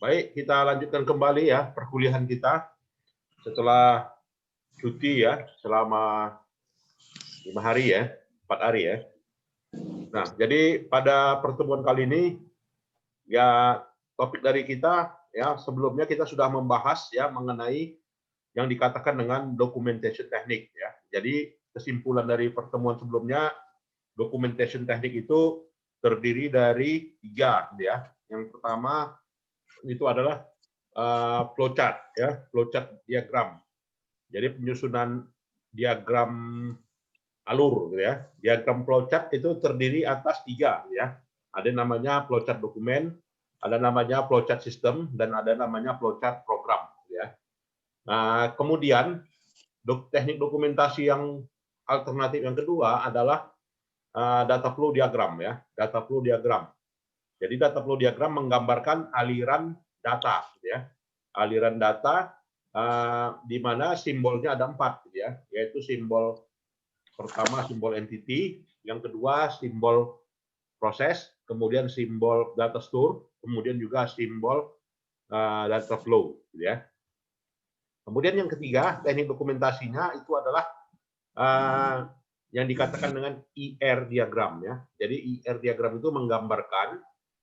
Baik, kita lanjutkan kembali ya perkuliahan kita setelah cuti ya selama 5 hari ya, 4 hari ya. Nah, jadi pada pertemuan kali ini ya topik dari kita ya sebelumnya kita sudah membahas ya mengenai yang dikatakan dengan documentation teknik ya. Jadi kesimpulan dari pertemuan sebelumnya documentation teknik itu terdiri dari 3 ya. Yang pertama itu adalah flowchart ya, flowchart diagram. Jadi penyusunan diagram alur gitu ya. Diagram flowchart itu terdiri atas 3 ya. Ada namanya flowchart dokumen, ada namanya flowchart sistem, dan ada namanya flowchart program ya. Nah, kemudian teknik dokumentasi yang alternatif yang kedua adalah data flow diagram ya, data flow diagram. Jadi data flow diagram menggambarkan aliran data gitu ya. Aliran data di mana simbolnya ada 4 gitu ya, yaitu simbol pertama simbol entity, yang kedua simbol proses, kemudian simbol data store, kemudian juga simbol data flow gitu ya. Kemudian yang ketiga, teknik dokumentasinya itu adalah yang dikatakan dengan IR diagram ya. Jadi IR diagram itu menggambarkan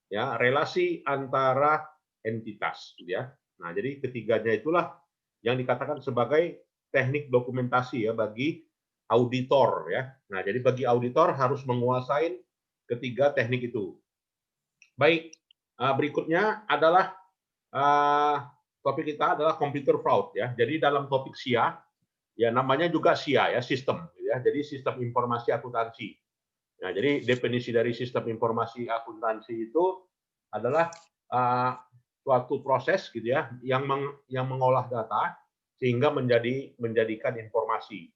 ya relasi antara entitas gitu ya. Nah, jadi ketiganya itulah yang dikatakan sebagai teknik dokumentasi ya bagi auditor ya. Nah, jadi bagi auditor harus menguasai ketiga teknik itu. Baik, berikutnya adalah topik kita adalah computer fraud ya. Jadi dalam topik SIA ya namanya juga SIA ya, sistem ya. Jadi sistem informasi akuntansi. Nah, jadi definisi dari sistem informasi akuntansi itu adalah suatu proses gitu ya yang mengolah data sehingga menjadikan informasi.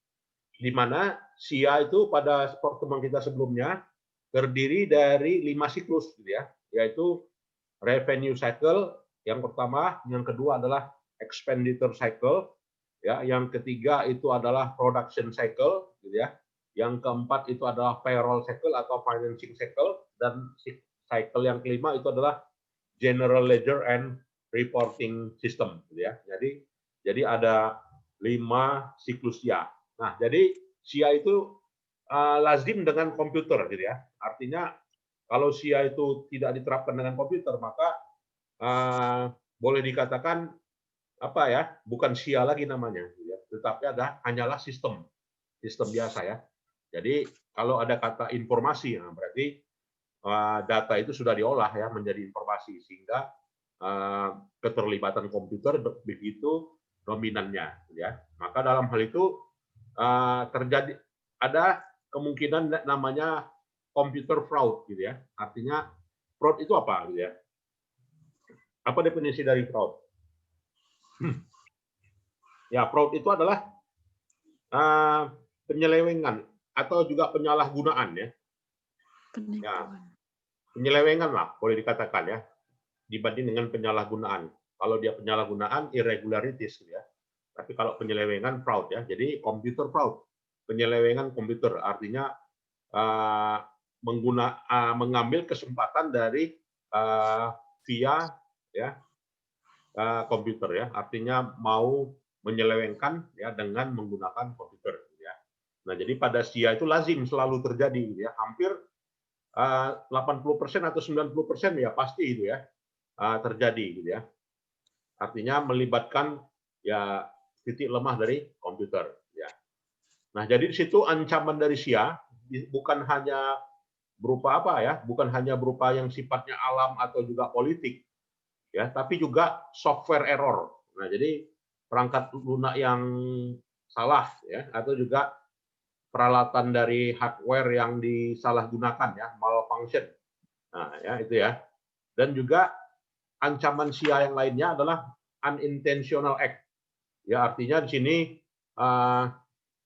Di mana SIA itu pada pertemuan kita sebelumnya terdiri dari 5 siklus gitu ya, yaitu revenue cycle yang pertama, yang kedua adalah expenditure cycle, ya, yang ketiga itu adalah production cycle, gitu ya, yang keempat itu adalah payroll cycle atau financing cycle, dan cycle yang kelima itu adalah general ledger and reporting system, gitu ya. Jadi ada 5 siklus SIA. Nah, jadi SIA itu lazim dengan komputer, gitu ya. Artinya kalau SIA itu tidak diterapkan dengan komputer, maka boleh dikatakan apa ya, bukan SIA lagi namanya, gitu ya. Tetapi hanyalah sistem biasa ya. Jadi kalau ada kata informasi, nah berarti data itu sudah diolah ya menjadi informasi sehingga keterlibatan komputer begitu dominannya, gitu ya. Maka dalam hal itu terjadi ada kemungkinan namanya computer fraud, gitu ya. Artinya fraud itu apa, gitu ya? Apa definisi dari fraud? Ya, fraud itu adalah penyelewengan atau juga penyalahgunaan ya. Ya, penyelewengan lah boleh dikatakan ya dibanding dengan penyalahgunaan. Kalau dia penyalahgunaan irregularities ya. Tapi kalau penyelewengan fraud ya. Jadi computer fraud, penyelewengan komputer artinya mengambil kesempatan dari via ya komputer ya. Artinya mau menyelewengkan ya dengan menggunakan komputer ya. Nah, jadi pada SIA itu lazim selalu terjadi ya. Hampir 80% atau 90% ya pasti itu ya terjadi gitu ya. Artinya melibatkan ya titik lemah dari komputer ya. Nah, jadi di situ ancaman dari SIA bukan hanya berupa apa ya, bukan hanya berupa yang sifatnya alam atau juga politik ya, tapi juga software error. Nah, jadi perangkat lunak yang salah ya atau juga peralatan dari hardware yang disalahgunakan ya, malfunction. Nah, ya itu ya. Dan juga ancaman SIA yang lainnya adalah unintentional act. Ya, artinya di sini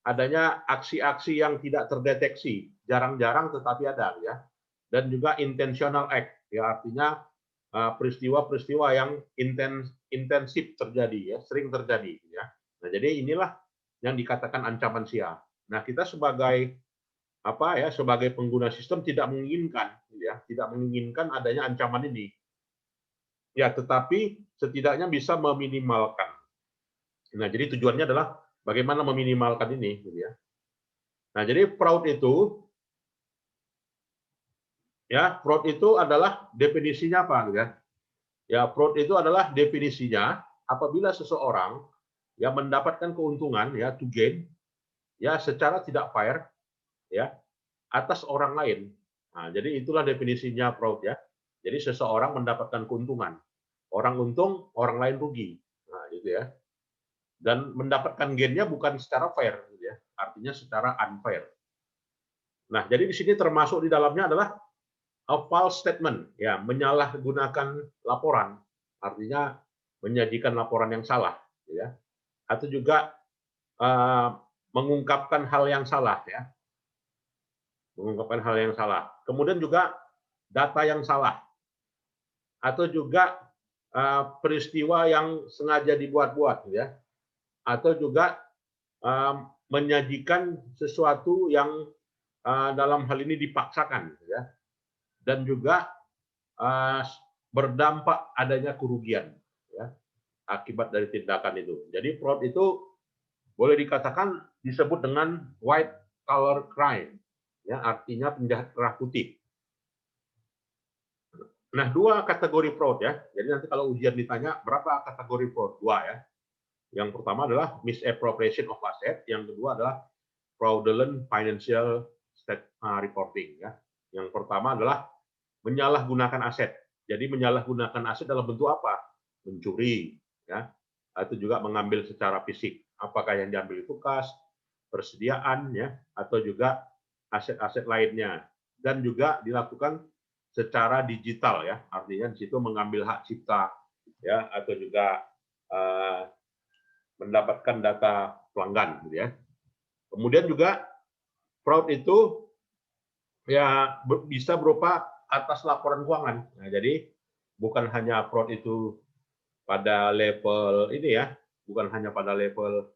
adanya aksi-aksi yang tidak terdeteksi, jarang-jarang tetapi ada ya. Dan juga intentional act, ya artinya peristiwa-peristiwa yang intensif terjadi ya, sering terjadi ya. Nah, jadi inilah yang dikatakan ancaman SIA. Nah, kita sebagai apa ya, sebagai pengguna sistem tidak menginginkan ya, tidak menginginkan adanya ancaman ini. ya, tetapi setidaknya bisa meminimalkan. Nah, jadi tujuannya adalah bagaimana meminimalkan ini, gitu ya. Nah, jadi fraud itu, ya, fraud itu adalah definisinya apa, gitu ya? Ya, fraud itu adalah definisinya apabila seseorang yang mendapatkan keuntungan, ya, to gain, ya, secara tidak fair, ya, atas orang lain. Nah, jadi itulah definisinya fraud, ya. Jadi seseorang mendapatkan keuntungan, orang untung, orang lain rugi. Nah, gitu ya. Dan mendapatkan gain-nya bukan secara fair, gitu ya. Artinya secara unfair. Nah, jadi di sini termasuk di dalamnya adalah a false statement, ya, menyalahgunakan laporan, artinya menyajikan laporan yang salah, ya, atau juga mengungkapkan hal yang salah, ya, mengungkapkan hal yang salah. Kemudian juga data yang salah, atau juga peristiwa yang sengaja dibuat-buat, ya, atau juga menyajikan sesuatu yang dalam hal ini dipaksakan, ya, dan juga berdampak adanya kerugian, ya, akibat dari tindakan itu. Jadi fraud itu boleh dikatakan disebut dengan white collar crime, ya, artinya penjahat kerah putih. Nah, dua kategori fraud, ya. Jadi nanti kalau ujian ditanya berapa kategori fraud, dua, ya. Yang pertama adalah misappropriation of asset, yang kedua adalah fraudulent financial reporting, ya. Yang pertama adalah menyalahgunakan aset. Jadi menyalahgunakan aset dalam bentuk apa? Mencuri, ya, atau juga mengambil secara fisik. Apakah yang diambil itu kas, persediaan, ya, atau juga aset-aset lainnya. Dan juga dilakukan secara digital, ya, artinya di situ mengambil hak cipta, ya, atau juga mendapatkan data pelanggan, gitu ya. Kemudian juga fraud itu, ya, bisa berupa atas laporan keuangan. Nah, jadi bukan hanya fraud itu pada level ini, ya, bukan hanya pada level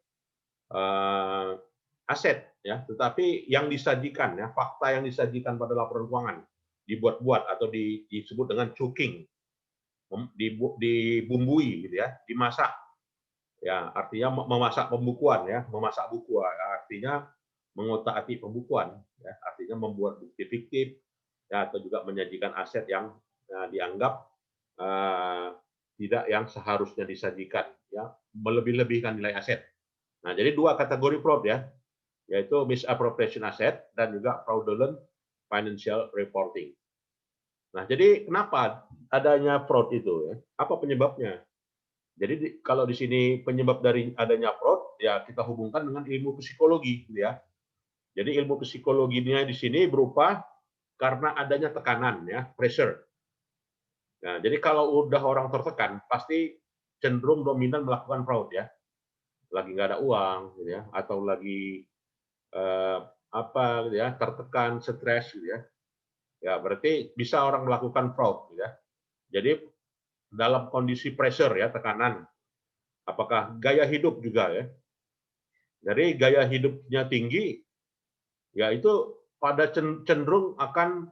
aset, ya, tetapi yang disajikan, ya, fakta yang disajikan pada laporan keuangan dibuat-buat atau disebut dengan choking, dibumbui, gitu ya, dimasak, ya, artinya memasak pembukuan, ya, memasak buku, artinya mengotak-atik pembukuan, ya, artinya membuat bukti fiktif, ya, atau juga menyajikan aset yang dianggap tidak yang seharusnya disajikan, ya, melebih-lebihkan nilai aset. Nah, jadi dua kategori fraud, ya, yaitu misappropriation asset dan juga fraudulent financial reporting. Nah, jadi kenapa adanya fraud itu, ya? Apa penyebabnya? Jadi kalau di sini penyebab dari adanya fraud, ya, kita hubungkan dengan ilmu psikologi, gitu ya. Jadi ilmu psikologinya di sini berupa karena adanya tekanan, ya, pressure. Nah, jadi kalau udah orang tertekan, pasti cenderung dominan melakukan fraud, ya. Lagi nggak ada uang, gitu ya, atau lagi apa, gitu ya, tertekan, stres, gitu ya. Ya, berarti bisa orang melakukan fraud, gitu ya. Jadi dalam kondisi pressure, ya, tekanan, apakah gaya hidup juga, ya. Jadi gaya hidupnya tinggi, ya, itu pada cenderung akan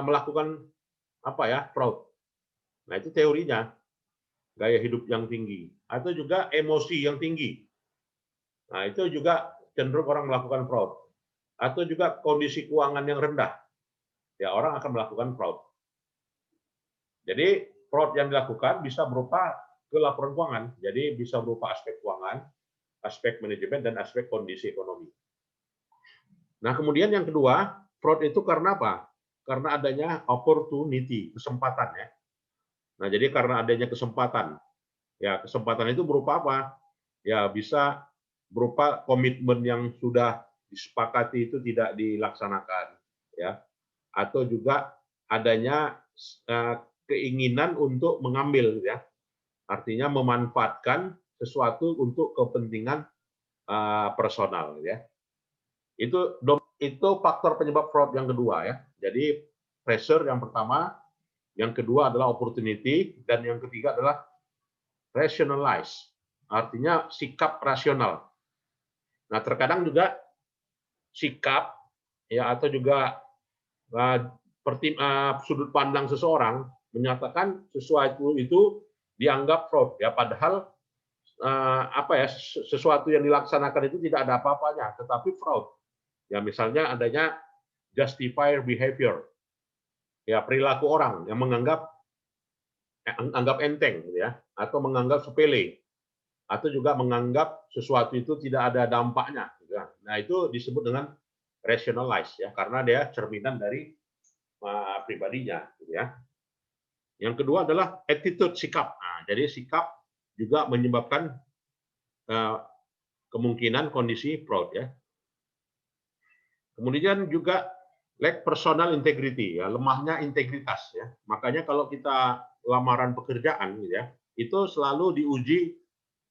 melakukan apa, ya, fraud. Nah, itu teorinya, gaya hidup yang tinggi, atau juga emosi yang tinggi. Nah, itu juga cenderung orang melakukan fraud. Atau juga kondisi keuangan yang rendah, ya, orang akan melakukan fraud. Jadi fraud yang dilakukan bisa berupa ke laporan keuangan, jadi bisa berupa aspek keuangan, aspek manajemen, dan aspek kondisi ekonomi. Nah, kemudian yang kedua, fraud itu karena apa? Karena adanya opportunity, kesempatan, ya. Nah, jadi karena adanya kesempatan, ya, kesempatan itu berupa apa? Ya, bisa berupa komitmen yang sudah disepakati itu tidak dilaksanakan, ya, atau juga adanya keinginan untuk mengambil, ya, artinya memanfaatkan sesuatu untuk kepentingan personal, ya. Itu faktor penyebab fraud yang kedua, ya. Jadi pressure yang pertama, yang kedua adalah opportunity, dan yang ketiga adalah rationalize, artinya sikap rasional. Nah, terkadang juga sikap, ya, atau juga sudut pandang seseorang menyatakan sesuatu itu dianggap fraud ya, padahal apa ya, sesuatu yang dilaksanakan itu tidak ada apa-apanya, tetapi fraud. Ya misalnya adanya justifier behavior, ya perilaku orang yang anggap enteng, gitu ya, atau menganggap sepele, atau juga menganggap sesuatu itu tidak ada dampaknya. Gitu ya. Nah itu disebut dengan rationalize ya, karena dia cerminan dari pribadinya. Gitu ya. Yang kedua adalah attitude, sikap. Nah, jadi sikap juga menyebabkan kemungkinan kondisi fraud ya. Kemudian juga lack personal integrity ya, lemahnya integritas ya. Makanya kalau kita lamaran pekerjaan gitu ya, itu selalu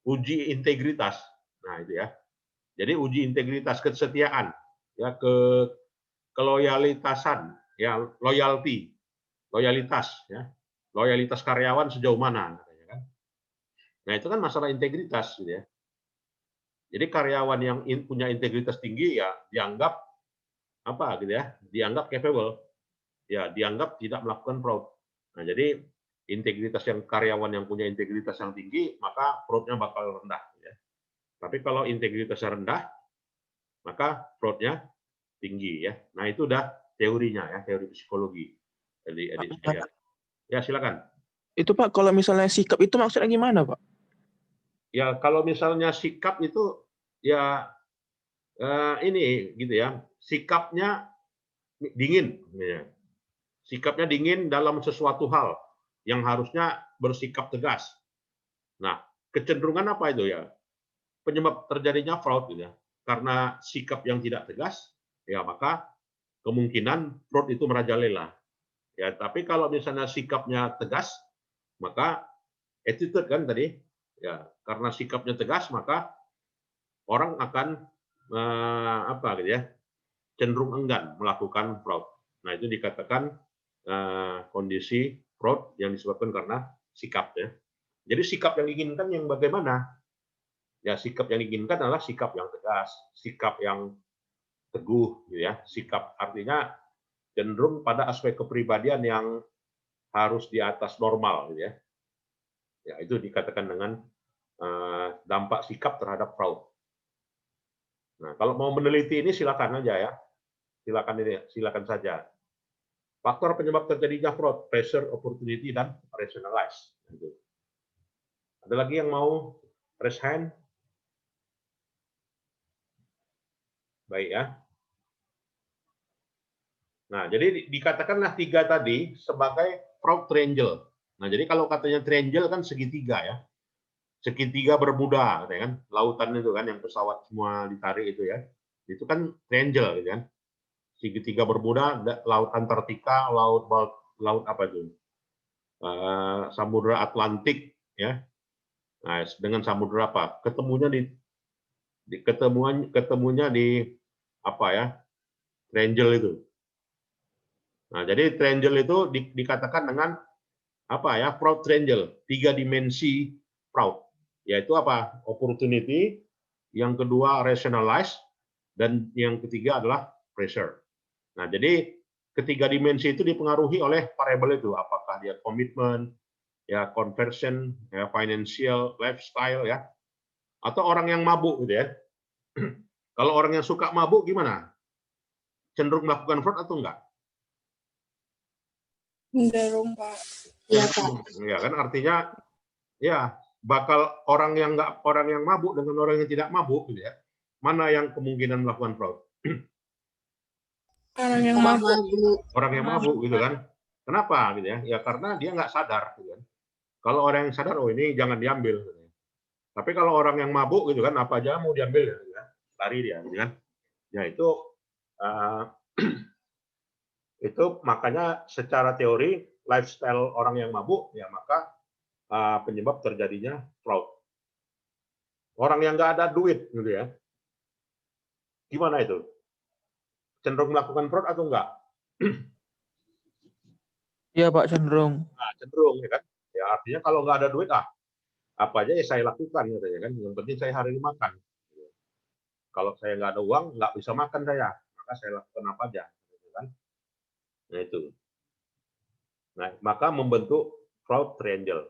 uji integritas. Nah, itu ya. Jadi uji integritas, kesetiaan ya, keloyalitasan ya, loyalitas ya. Loyalitas karyawan sejauh mana katanya kan. Nah, itu kan masalah integritas gitu ya. Jadi karyawan yang punya integritas tinggi ya dianggap apa gitu ya, dianggap capable, ya dianggap tidak melakukan fraud. Nah jadi integritas yang karyawan yang punya integritas yang tinggi maka fraudnya bakal rendah. Ya. Tapi kalau integritasnya rendah maka fraudnya tinggi ya. Nah itu udah teorinya ya, teori psikologi. Jadi adik sekalian. Ya silakan. Itu Pak, kalau misalnya sikap itu maksudnya gimana Pak? Ya kalau misalnya sikap itu ya ini gitu ya, sikapnya dingin. Ya. Sikapnya dingin dalam sesuatu hal yang harusnya bersikap tegas. Nah, kecenderungan apa itu ya? Penyebab terjadinya fraud gitu ya. Karena sikap yang tidak tegas, ya maka kemungkinan fraud itu merajalela. Ya, tapi kalau misalnya sikapnya tegas, maka attitude kan tadi, ya karena sikapnya tegas maka orang akan apa gitu ya, cenderung enggan melakukan fraud. Nah itu dikatakan kondisi fraud yang disebabkan karena sikap ya. Jadi sikap yang diinginkan yang bagaimana? Ya sikap yang diinginkan adalah sikap yang tegas, sikap yang teguh, gitu ya. Sikap artinya cenderung pada aspek kepribadian yang harus di atas normal, gitu ya. Ya itu dikatakan dengan dampak sikap terhadap fraud. Nah kalau mau meneliti ini silakan aja ya, silakan saja. Faktor penyebab terjadinya fraud, pressure, opportunity, dan rationalize. Ada lagi yang mau raise hand? Baik ya. Nah, jadi dikatakanlah tiga tadi sebagai fraud triangle. Nah, jadi kalau katanya triangle kan segitiga ya. Segitiga bermuda, kan? Lautan itu kan yang pesawat semua ditarik itu ya. Itu kan triangle gitu kan. Segitiga bermuda, laut Antartika, laut apa itu? Samudra Atlantik ya. Nah, dengan samudra apa? Ketemunya di apa ya? Triangle itu. Nah, jadi triangle itu dikatakan dengan apa ya? Fraud triangle, tiga dimensi fraud. Yaitu apa? Opportunity, yang kedua rationalize, dan yang ketiga adalah pressure. Nah, jadi ketiga dimensi itu dipengaruhi oleh variabel itu, apakah dia komitmen, ya conversion, ya financial, lifestyle ya, atau orang yang mabuk gitu ya. Kalau orang yang suka mabuk gimana? Cenderung melakukan fraud atau enggak? Cenderung Pak. Iya Pak. Ya kan artinya ya bakal orang yang mabuk dengan orang yang tidak mabuk gitu ya. Mana yang kemungkinan melakukan fraud? Orang yang mabuk. Orang yang mabuk gitu kan. Kenapa gitu ya? Ya karena dia nggak sadar gitu kan. Kalau orang yang sadar, oh ini jangan diambil. Gitu. Tapi kalau orang yang mabuk gitu kan, apa aja mau diambil gitu kan. Lari dia gitu kan. Ya itu itu makanya secara teori lifestyle orang yang mabuk ya maka penyebab terjadinya fraud. Orang yang nggak ada duit gitu ya. Gimana itu? Cenderung melakukan fraud atau enggak? Iya Pak, cenderung. Nah, cenderung ya kan. Ya artinya kalau nggak ada duit apa aja ya saya lakukan katanya kan. Yang penting saya hari ini makan. Kalau saya nggak ada uang nggak bisa makan saya, maka saya lakukan apa aja. Gitu kan. Nah itu. Nah, maka membentuk fraud triangle.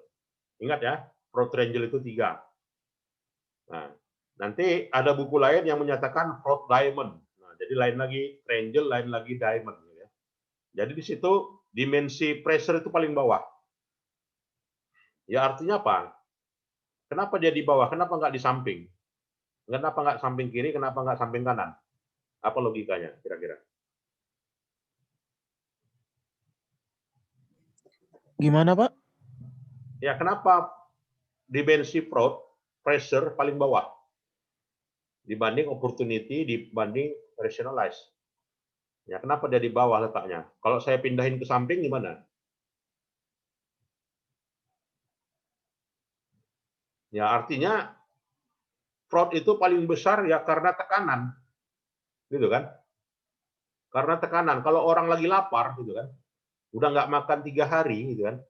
Ingat ya, fraud triangle itu 3. Nah, nanti ada buku lain yang menyatakan fraud diamond. Nah, jadi lain lagi triangle, lain lagi diamond. Ya. Jadi di situ dimensi pressure itu paling bawah. Ya artinya apa? Kenapa dia di bawah? Kenapa nggak di samping? Kenapa nggak samping kiri? Kenapa nggak samping kanan? Apa logikanya kira-kira? Gimana, Pak? Ya kenapa dimensi fraud pressure paling bawah dibanding opportunity, dibanding rationalize? Ya kenapa dia di bawah letaknya? Kalau saya pindahin ke samping gimana? Ya artinya fraud itu paling besar ya karena tekanan, gitu kan? Karena tekanan. Kalau orang lagi lapar, gitu kan, udah nggak makan 3 hari, gitu kan,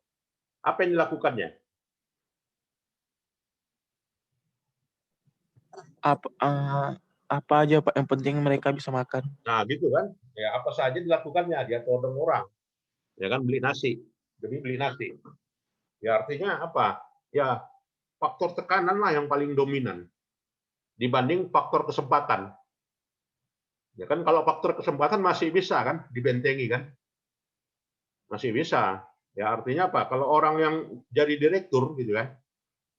apa yang dilakukannya? Apa aja, Pak, yang penting mereka bisa makan. Nah, gitu kan? Ya apa saja dilakukannya, dia todong orang, ya kan, beli nasi, demi beli nasi. Ya artinya apa? Ya faktor tekanan lah yang paling dominan dibanding faktor kesempatan. Ya kan kalau faktor kesempatan masih bisa kan dibentengi kan? Masih bisa. Ya artinya apa? Kalau orang yang jadi direktur gitu kan,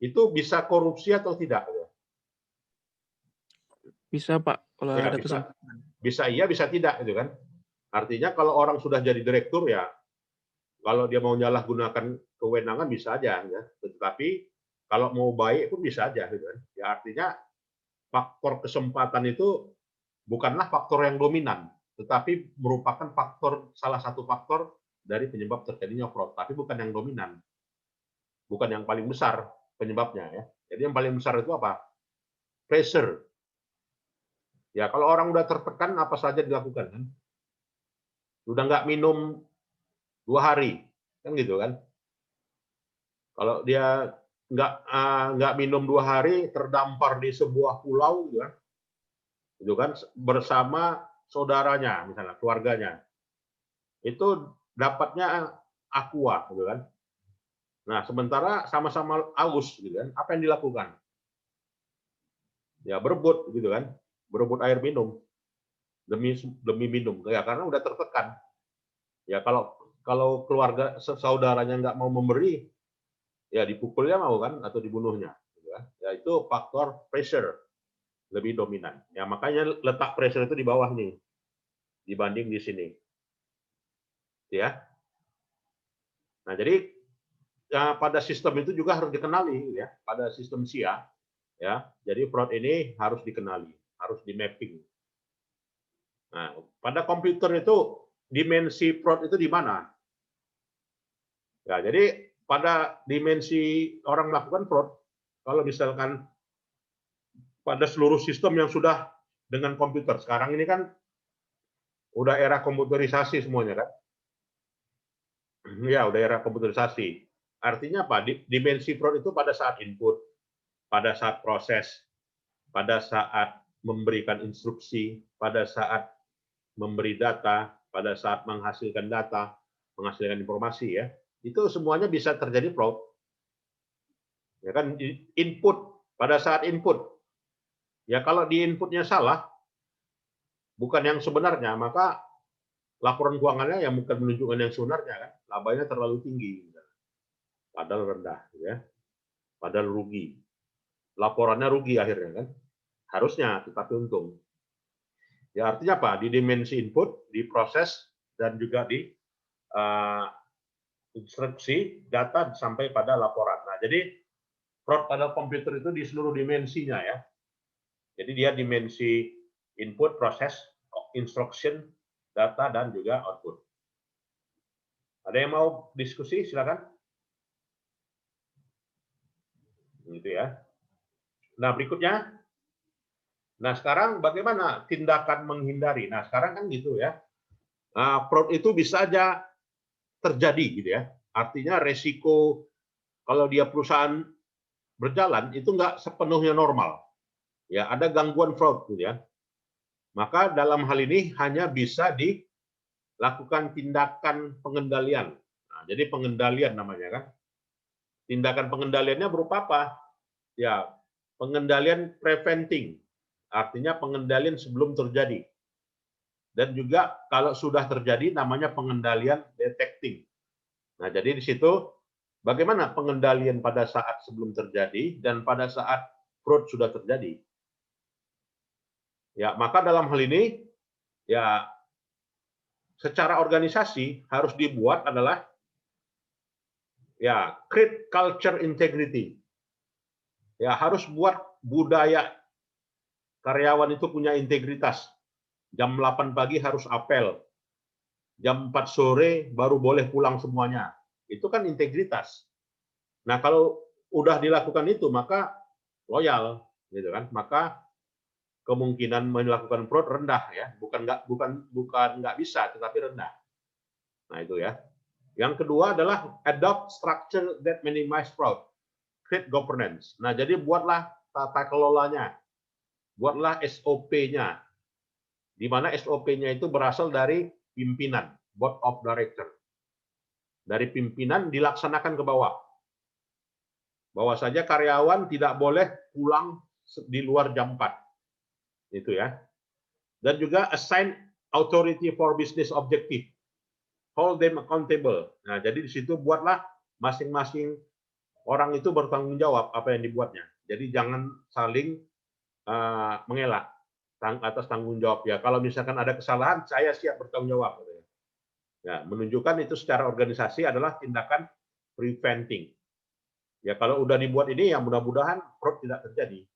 itu bisa korupsi atau tidak? Bisa, Pak, kalau Ya ada bisa. kesempatan. Bisa iya, bisa tidak gitu kan? Artinya kalau orang sudah jadi direktur ya, kalau dia mau menyalahgunakan kewenangan bisa aja ya. Tetapi kalau mau baik pun bisa aja gitu kan. Ya artinya faktor kesempatan itu bukanlah faktor yang dominan, tetapi merupakan salah satu faktor dari penyebab terjadinya fraud, tapi bukan yang dominan, bukan yang paling besar penyebabnya ya. Jadi yang paling besar itu apa? Pressure. Ya kalau orang udah tertekan apa saja dilakukan kan? Udah nggak minum 2 hari kan gitu kan? Kalau dia nggak minum 2 hari terdampar di sebuah pulau gitu kan bersama saudaranya misalnya keluarganya itu dapatnya aqua gitu kan. Nah, sementara sama-sama aus gitu kan. Apa yang dilakukan? Ya berebut gitu kan. Berebut air minum demi minum. Ya karena udah tertekan. Ya kalau keluarga saudaranya nggak mau memberi, ya dipukulnya mau kan atau dibunuhnya gitu kan. Ya itu faktor pressure lebih dominan. Ya makanya letak pressure itu di bawah nih dibanding di sini. Ya. Nah, jadi ya, pada sistem itu juga harus dikenali ya, pada sistem SIA ya. Jadi fraud ini harus dikenali, harus di mapping. Nah, pada komputer itu dimensi fraud itu di mana? Ya, jadi pada dimensi orang melakukan fraud, kalau misalkan pada seluruh sistem yang sudah dengan komputer, sekarang ini kan udah era komputerisasi semuanya kan? Ya, udah era komputerisasi. Artinya apa? Dimensi fraud itu pada saat input, pada saat proses, pada saat memberikan instruksi, pada saat memberi data, pada saat menghasilkan data, menghasilkan informasi ya, itu semuanya bisa terjadi fraud. Ya kan input pada saat input. Ya kalau di inputnya salah, bukan yang sebenarnya, maka laporan keuangannya yang bukan menunjukkan yang sebenarnya kan, labanya terlalu tinggi, padahal rendah ya, padahal rugi. Laporannya rugi akhirnya kan, harusnya tetapi untung. Ya artinya apa? Di dimensi input, di proses, dan juga di instruksi, data sampai pada laporan. Nah, jadi fraud pada komputer itu di seluruh dimensinya ya. Jadi dia dimensi input, proses, instruction, data, dan juga output. Ada yang mau diskusi? Silakan. Gitu ya. Nah, berikutnya. Nah, sekarang bagaimana tindakan menghindari? Nah, sekarang kan gitu ya. Nah, fraud itu bisa aja terjadi gitu ya. Artinya resiko kalau dia perusahaan berjalan itu nggak sepenuhnya normal. Ya, ada gangguan fraud gitu ya. Maka dalam hal ini hanya bisa dilakukan tindakan pengendalian. Nah, Nah, jadi pengendalian namanya kan. Tindakan pengendaliannya berupa apa? Ya, pengendalian preventing. Artinya pengendalian sebelum terjadi. Dan juga kalau sudah terjadi namanya pengendalian detecting. Nah, jadi di situ bagaimana pengendalian pada saat sebelum terjadi dan pada saat fraud sudah terjadi. Ya, maka dalam hal ini ya secara organisasi harus dibuat adalah ya create culture integrity. Ya, harus buat budaya karyawan itu punya integritas. Jam 8 pagi harus apel. Jam 4 sore baru boleh pulang semuanya. Itu kan integritas. Nah, kalau udah dilakukan itu maka loyal gitu kan. Maka kemungkinan melakukan fraud rendah ya. Bukan nggak bisa tetapi rendah. Nah, itu ya. Yang kedua adalah adopt structure that minimize fraud. Create governance. Nah, jadi buatlah tata kelolanya. Buatlah SOP-nya. Di mana SOP-nya itu berasal dari pimpinan, board of director. Dari pimpinan dilaksanakan ke bawah. Bahwa saja karyawan tidak boleh pulang di luar jam 4. Itu ya. Dan juga assign authority for business objective. Hold them accountable. Nah, jadi di situ buatlah masing-masing orang itu bertanggung jawab apa yang dibuatnya. Jadi jangan saling mengelak atas tanggung jawab ya. Kalau misalkan ada kesalahan, saya siap bertanggung jawab. Ya, menunjukkan itu secara organisasi adalah tindakan preventing. Ya, kalau udah dibuat ini, ya mudah-mudahan fraud tidak terjadi.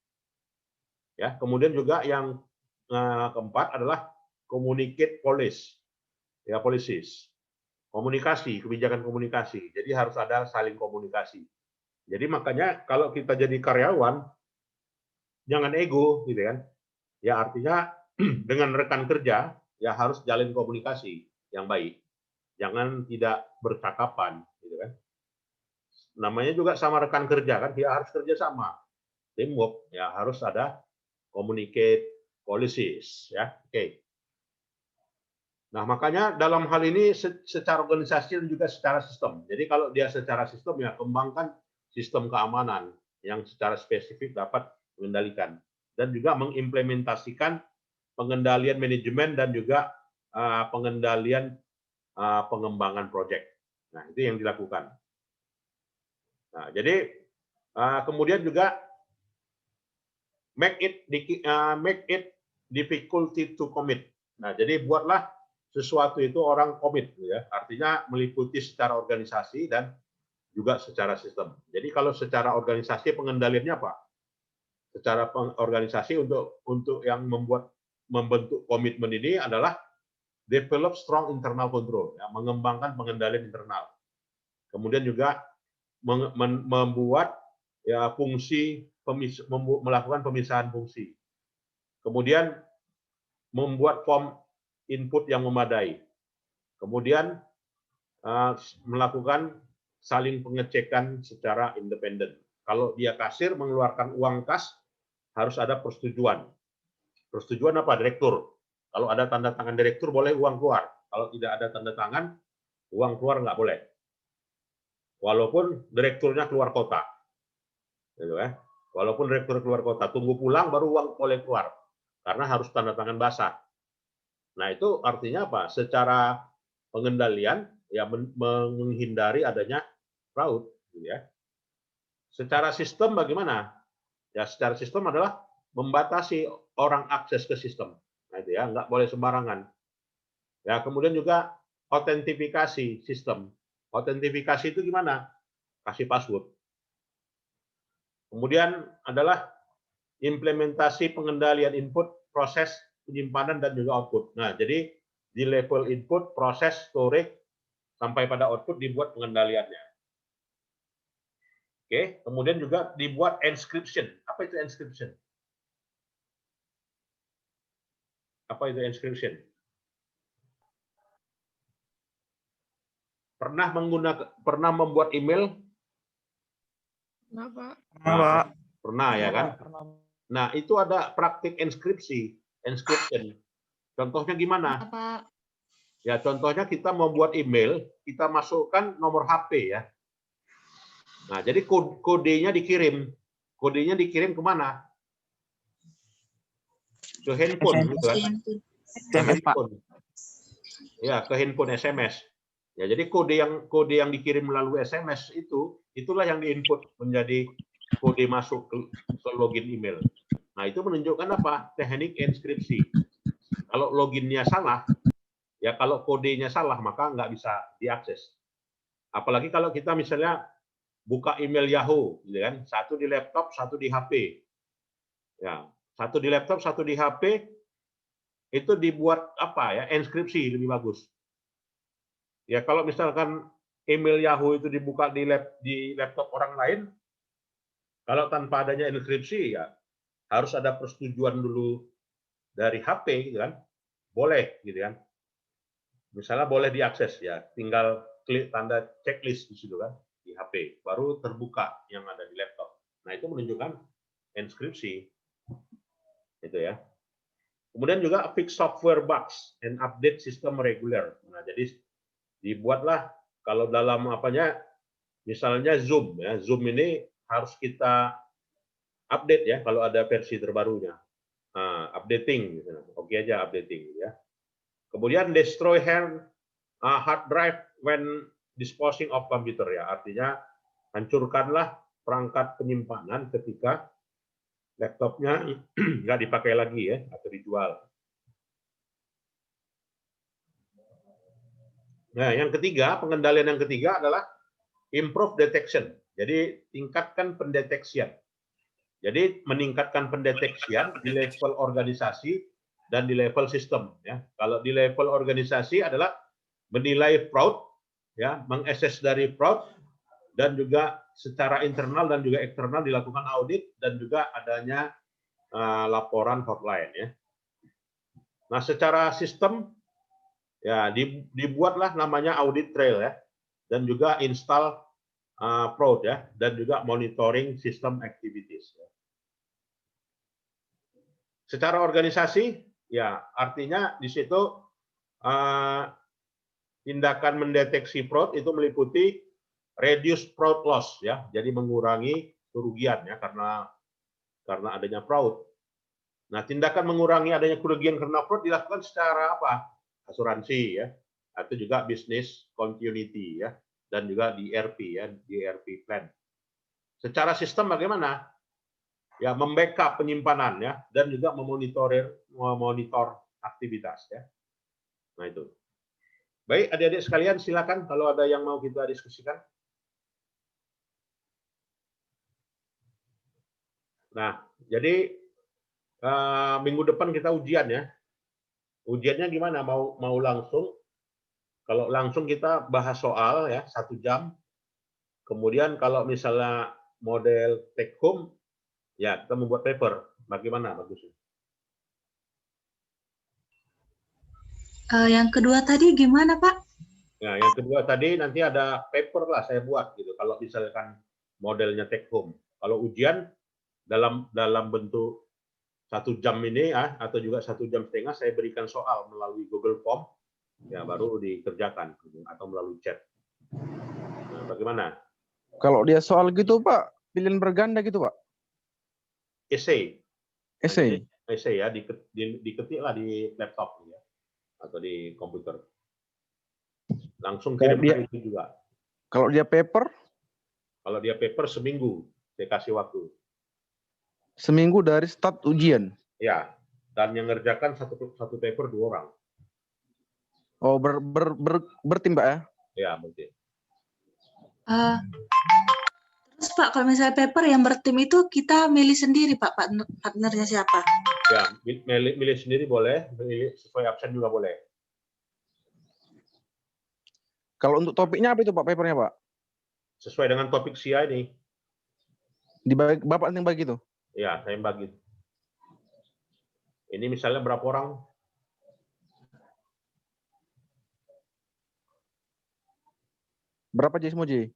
Ya, kemudian juga yang keempat adalah communicate policy. Ya, policies. Komunikasi, kebijakan komunikasi. Jadi harus ada saling komunikasi. Jadi makanya kalau kita jadi karyawan, jangan ego, gitu kan? Ya artinya dengan rekan kerja, ya harus jalin komunikasi yang baik. Jangan tidak bercakapan, gitu kan? Namanya juga sama rekan kerja kan, dia harus kerja sama. Teamwork, ya harus ada communicate policies, ya. Oke. Nah, makanya dalam hal ini secara organisasi dan juga secara sistem. Jadi kalau dia secara sistem ya kembangkan sistem keamanan yang secara spesifik dapat mengendalikan dan juga mengimplementasikan pengendalian manajemen dan juga pengendalian pengembangan proyek. Nah, itu yang dilakukan. Nah, jadi kemudian juga make it difficulty to commit. Nah, jadi buatlah sesuatu itu orang komit, ya. Artinya meliputi secara organisasi dan juga secara sistem. Jadi kalau secara organisasi pengendaliannya apa? Secara organisasi untuk yang membentuk komitmen ini adalah develop strong internal control, ya, mengembangkan pengendalian internal. Kemudian juga membuat ya fungsi melakukan pemisahan fungsi. Kemudian membuat form input yang memadai. Kemudian melakukan saling pengecekan secara independen. Kalau dia kasir mengeluarkan uang kas, harus ada persetujuan. Persetujuan apa? Direktur. Kalau ada tanda tangan direktur, boleh uang keluar. Kalau tidak ada tanda tangan, uang keluar nggak boleh. Walaupun direkturnya keluar kota. Gitu ya. Walaupun direktur keluar kota, tunggu pulang baru uang boleh keluar. Karena harus tanda tangan basah. Nah, itu artinya apa? Secara pengendalian ya menghindari adanya fraud, gitu ya. Secara sistem bagaimana? Ya, secara sistem adalah membatasi orang akses ke sistem. Nah, itu ya, nggak boleh sembarangan. Ya, kemudian juga autentifikasi sistem. Autentifikasi itu gimana? Kasih password. Kemudian adalah implementasi pengendalian input, proses, penyimpanan, dan juga output. Nah, jadi di level input, proses, storage, sampai pada output dibuat pengendaliannya. Oke, kemudian juga dibuat encryption. Apa itu encryption? Apa itu encryption? Pernah membuat email? Kenapa? Nah, pernah ya kan? Pernah. Nah, itu ada praktik encryption. Contohnya gimana? Kenapa? Ya, contohnya kita membuat email, kita masukkan nomor HP ya. Nah, jadi kodenya dikirim. Kodenya dikirim kemana? Ke handphone, gitu kan? Ke SMS, Pak. handphone. Ya, ke handphone SMS. Ya, jadi kode yang dikirim melalui SMS itulah yang diinput menjadi kode masuk ke login email. Nah, itu menunjukkan apa? Teknik enkripsi. Kalau loginnya salah, ya kalau kodenya salah maka nggak bisa diakses. Apalagi kalau kita misalnya buka email Yahoo, gitu kan? Satu di laptop, satu di HP. Ya, satu di laptop, satu di HP, itu dibuat apa ya? Enkripsi lebih bagus. Ya kalau misalkan email Yahoo itu dibuka di laptop orang lain, kalau tanpa adanya enkripsi ya harus ada persetujuan dulu dari HP, gitu kan? Boleh, gitu kan? Misalnya boleh diakses ya, tinggal klik tanda checklist di situ kan di HP, baru terbuka yang ada di laptop. Nah itu menunjukkan enkripsi, itu ya. Kemudian juga fix software bugs and update system regular. Nah jadi dibuatlah kalau dalam apanya, misalnya Zoom ya, Zoom ini harus kita update ya kalau ada versi terbarunya. Nah, updating, gitu. Oke aja updating ya. Kemudian destroy hard drive when disposing of computer ya, artinya hancurkanlah perangkat penyimpanan ketika laptopnya nggak dipakai lagi ya atau dijual. Nah, yang ketiga, pengendalian yang ketiga adalah improve detection. Jadi tingkatkan pendeteksian. Jadi meningkatkan pendeteksian di level organisasi dan di level sistem ya. Kalau di level organisasi adalah menilai fraud ya, mengakses dari fraud, dan juga secara internal dan juga eksternal dilakukan audit dan juga adanya laporan hotline ya. Nah, secara sistem ya dibuatlah namanya audit trail ya, dan juga install fraud ya, dan juga monitoring system activities. Secara organisasi ya artinya di situ tindakan mendeteksi fraud itu meliputi reduce fraud loss ya, jadi mengurangi kerugian ya karena adanya fraud. Nah, tindakan mengurangi adanya kerugian karena fraud dilakukan secara apa? Asuransi ya, atau juga business continuity ya, dan juga DRP ya, DRP plan. Secara sistem bagaimana? Ya, membackup penyimpanan ya, dan juga memonitor aktivitas ya. Nah itu. Baik, adik-adik sekalian, silakan kalau ada yang mau kita diskusikan. Nah, jadi minggu depan kita ujian ya. Ujiannya gimana? Mau langsung? Kalau langsung kita bahas soal ya 1 jam. Kemudian kalau misalnya model take home, ya kita membuat paper. Bagaimana bagusnya? Yang kedua tadi gimana, Pak? Nah, yang kedua tadi nanti ada paper lah saya buat gitu. Kalau misalkan modelnya take home. Kalau ujian dalam bentuk 1 jam ini ya, atau juga 1,5 jam saya berikan soal melalui Google Form, ya baru dikerjakan atau melalui chat. Nah, bagaimana? Kalau dia soal gitu, Pak, pilihan berganda gitu, Pak. Essay. Essay. Nah, essay ya, diketiklah di laptop ya, atau di komputer. Langsung kirim hari itu juga. Kalau dia paper? Kalau dia paper seminggu, saya kasih waktu. Seminggu dari start ujian? Ya, dan yang ngerjakan satu paper 2 orang. Oh, bertim, Pak ya? Ya, bertim. Terus Pak, kalau misalnya paper yang bertim itu kita milih sendiri Pak, partnernya siapa? Ya, milih sendiri boleh, milih sesuai absen juga boleh. Kalau untuk topiknya apa itu Pak, papernya Pak? Sesuai dengan topik SIA ini. Bapak yang bagi itu? Ya, saya bagi. Ini misalnya berapa orang? Berapa J semua J?